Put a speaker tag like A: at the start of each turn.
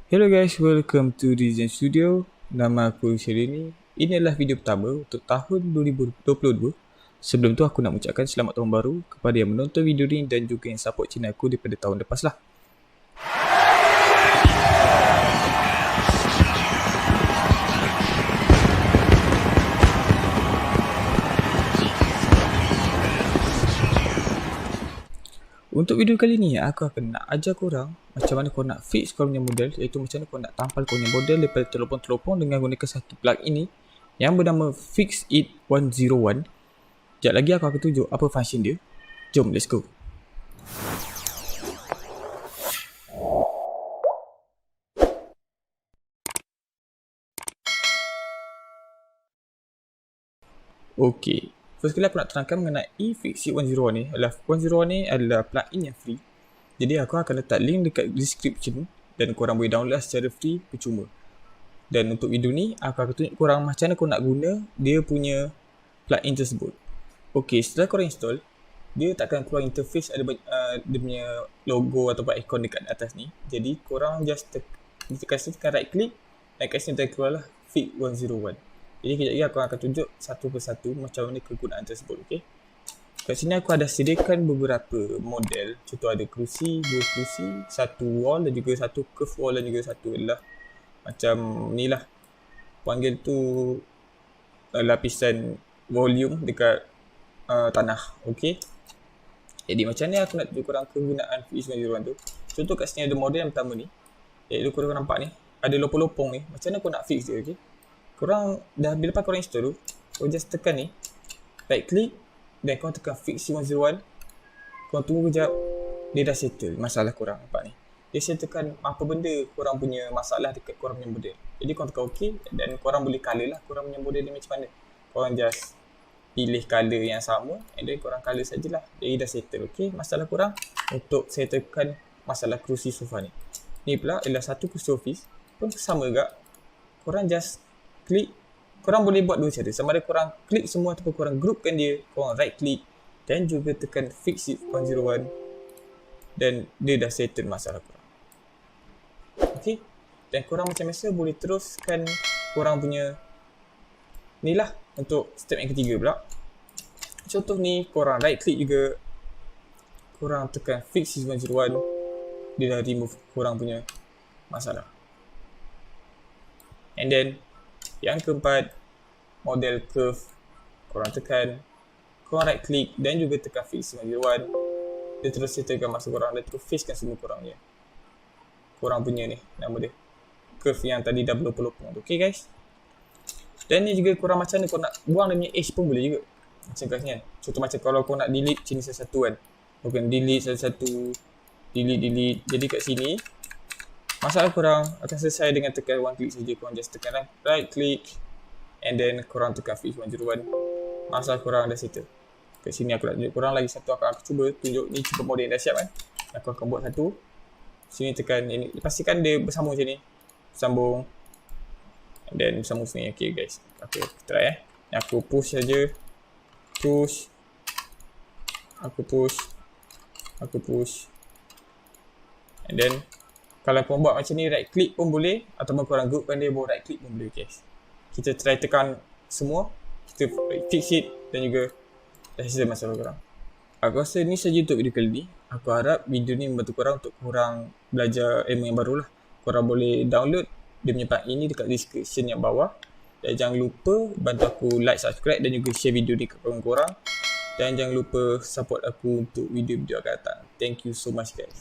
A: Hello guys, welcome to Design Studio. Nama aku Syerini. Ini adalah video pertama untuk tahun 2022. Sebelum tu aku nak mengucapkan selamat tahun baru kepada yang menonton video ni dan juga yang support channel aku daripada tahun lepas lah. Untuk video kali ni, aku akan nak ajar korang macam mana korang nak fix korang punya model, iaitu macam mana korang nak tampal korang punya model daripada teropong-teropong dengan gunakan satu plugin ini yang bernama Fixit 101. Sekejap lagi aku akan tunjuk apa function dia. Jom, let's go. Okey. First kali aku nak terangkan mengenai Fixit 101 ni adalah 101 ni adalah plugin yang free. Jadi aku akan letak link dekat description dan korang boleh download secara free percuma. Dan untuk video ni aku akan tunjuk korang macam mana korang nak guna dia punya plugin tersebut. Okey, setelah korang install, dia takkan keluar interface ada dia punya logo ataupun ikon dekat atas ni. Jadi korang just tekan right click dan kat sini keluarlah Fixit 101. Jadi kejap lagi aku akan tunjuk satu persatu macam mana kegunaan tersebut. Okey. Kat sini aku ada sediakan beberapa model. Contoh ada kerusi, dua kerusi, satu wall dan juga satu curve wall dan juga satu adalah macam ni lah. Panggil tu lapisan volume dekat tanah. Okey. Jadi macam ni aku nak tunjuk korang kegunaan Fixit 101 tu. Contoh kat sini ada model yang pertama ni. Iaitu korang nampak ni. Ada lopong-lopong ni. Macam mana korang nak fix dia, okey? Korang dah bila lepas korang install tu, korang just tekan ni, right click dan korang tekan Fixit 101. Korang tunggu kejap, dia dah settle masalah korang. Nampak ni, dia settlekan apa benda korang punya masalah dekat korang punya model. Jadi korang tekan OK dan korang boleh color lah korang punya model ni macam mana. Korang just pilih color yang sama and then korang color sajalah. Jadi dah settle. OK, masalah korang untuk settlekan masalah kerusi sofa ni. Ni pula adalah satu kerusi office pun sama juga. Korang just klik, korang boleh buat dua cara. Sama ada korang klik semua ataupun korang groupkan dia, korang right click dan juga tekan Fixit 101 dan dia dah settle masalah korang. Okey. Dan korang macam biasa boleh teruskan korang punya ni lah untuk step yang ketiga pula. Contoh ni korang right click juga, korang tekan Fixit 101, dia dah remove korang punya masalah. And then yang keempat, model curve, korang tekan, korang right click dan juga tekan Fixit 101. Dia terus settlekan masa korang dan terus facekan semua korang punya. Korang punya ni, nama dia curve yang tadi dah berlopong-lopong tu. Okay guys. Dan ni juga korang macam mana korang nak buang dia punya edge pun boleh juga. Macam kat sini kan. Contoh macam kalau korang nak delete sini satu-satu kan. Korang delete satu-satu, delete. Jadi kat sini, masalah korang akan selesai dengan tekan one click saja. Korang just tekan right click and then korang tekan Fixit 101. Masalah korang dah settle. Kat sini aku nak tunjuk korang lagi satu. Aku cuba tunjuk ni cuba model yang dah siap kan. Aku akan buat satu. Sini tekan ini. Pastikan dia bersambung macam ni. Bersambung. And then bersambung sini. Okay guys. Okay, try Aku push saja. Push. Aku push. And then kalau korang buat macam ni, right click pun boleh ataupun korang groupkan dia, baru right click pun boleh guys. Kita try tekan semua, kita fix it dan juga dah selesai masalah korang. Aku rasa ni saja untuk video kali ni. Aku harap video ni membantu korang untuk korang belajar ilmu yang baru lah. Korang boleh download dia punya plugin ini dekat description yang bawah. Dan jangan lupa bantu aku like, subscribe dan juga share video ni ke kawan korang. Dan jangan lupa support aku untuk video-video akan datang. Thank you so much guys.